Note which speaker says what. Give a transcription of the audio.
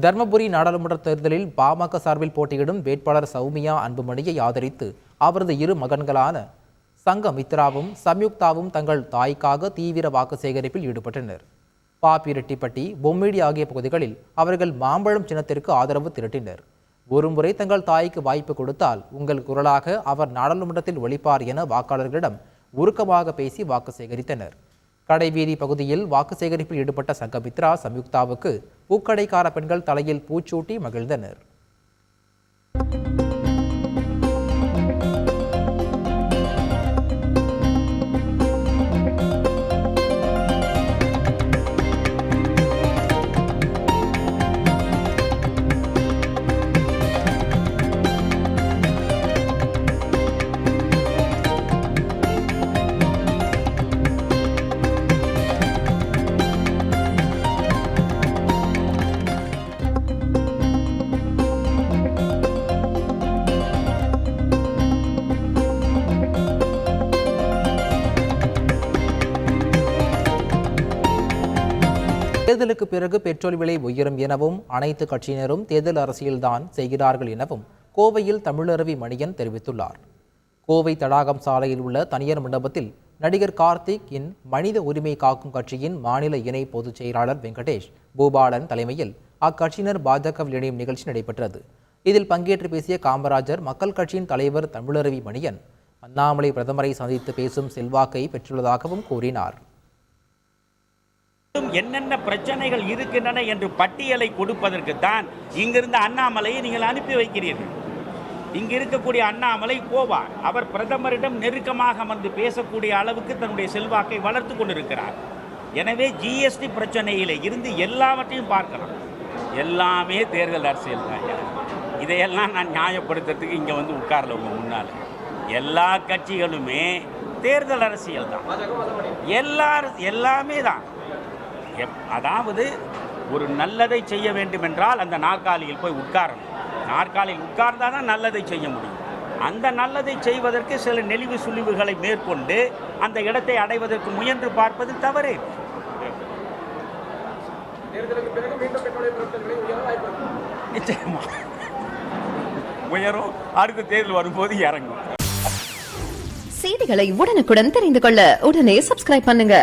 Speaker 1: தர்மபுரி நாடாளுமன்ற தேர்தலில் பாமக சார்பில் போட்டியிடும் வேட்பாளர் சௌமியா அன்புமணியை ஆதரித்து அவரது இரு மகன்களான சங்கமித்ராவும் சம்யுக்தாவும் தங்கள் தாய்க்காக தீவிர வாக்கு சேகரிப்பில் ஈடுபட்டனர். பாப்பிரெட்டிப்பட்டி, பொம்மிடி ஆகிய பகுதிகளில் அவர்கள் மாம்பழம் சின்னத்திற்கு ஆதரவு திரட்டினர். ஒருமுறை தங்கள் தாய்க்கு வாய்ப்பு கொடுத்தால் உங்கள் குரலாக அவர் நாடாளுமன்றத்தில் ஒலிப்பார் என வாக்காளர்களிடம் உருக்கமாக பேசி வாக்கு சேகரித்தனர். கடைவீதி பகுதியில் வாக்கு சேகரிப்பில் ஈடுபட்ட சங்கமித்ரா, சம்யுக்தாவுக்கு பூக்கடைக்கார பெண்கள் தலையில் பூச்சூட்டி மகிழ்ந்தனர். தேர்தலுக்கு பிறகு பெட்ரோல் விலை உயரும் எனவும் அனைத்து கட்சியினரும் தேர்தல் அரசியல்தான் செய்கிறார்கள் எனவும் கோவையில் தமிழருவி மணியன் தெரிவித்துள்ளார். கோவை தடாகம் சாலையில் உள்ள தனியார் மண்டபத்தில் நடிகர் கார்த்திக் இன் மனித உரிமை காக்கும் கட்சியின் மாநில இணை பொதுச் செயலாளர் வெங்கடேஷ் பூபாலன் தலைமையில் அக்கட்சியினர் பாஜகவில் இணையும் நிகழ்ச்சி நடைபெற்றது. இதில் பங்கேற்று பேசிய காமராஜர் மக்கள் கட்சியின் தலைவர் தமிழருவி மணியன் அண்ணாமலை பிரதமரை சந்தித்து பேசும் செல்வாக்கை பெற்றுள்ளதாகவும் கூறினார்.
Speaker 2: என்னென்ன பிரச்சனைகள் இருக்கின்றன என்று பட்டியலை கொடுப்பதற்குத்தான் இங்கிருந்து அண்ணாமலையை நீங்கள் அனுப்பி வைக்கிறீர்கள். இங்கு இருக்கக்கூடிய அண்ணாமலை போவார். அவர் பிரதமரிடம் நெருக்கமாக அமர்ந்து பேசக்கூடிய அளவுக்கு தன்னுடைய செல்வாக்கை வளர்த்து கொண்டிருக்கிறார். எனவே ஜிஎஸ்டி பிரச்சனையில இருந்து எல்லாவற்றையும் பார்க்கலாம். எல்லாமே தேர்தல் அரசியல் தான். இதையெல்லாம் நான் நியாயப்படுத்துறதுக்கு இங்கே வந்து உட்காரல உங்க முன்னால். எல்லா கட்சிகளுமே தேர்தல் அரசியல் தான். எல்லாமே தான். அதாவது ஒரு நல்லதை செய்ய வேண்டும் என்றால் அந்த நாற்காலியில் போய் உட்காரணும். நாற்காலியில் உட்கார்ந்தால் தான் நல்லதை செய்ய முடியும். அந்த நல்லதை செய்வதற்கு சில நெளிவு சுழிவுகளை மேற்கொண்டு அந்த இடத்தை அடைவதற்கு முயன்று பார்ப்பது தவறு. நிச்சயமா உயரும். அடுத்த தேர்தல் வரும்போது இறங்கும்.
Speaker 3: செய்திகளை உடனுக்குடன் தெரிந்து கொள்ள உடனே சப்ஸ்கிரைப் பண்ணுங்க.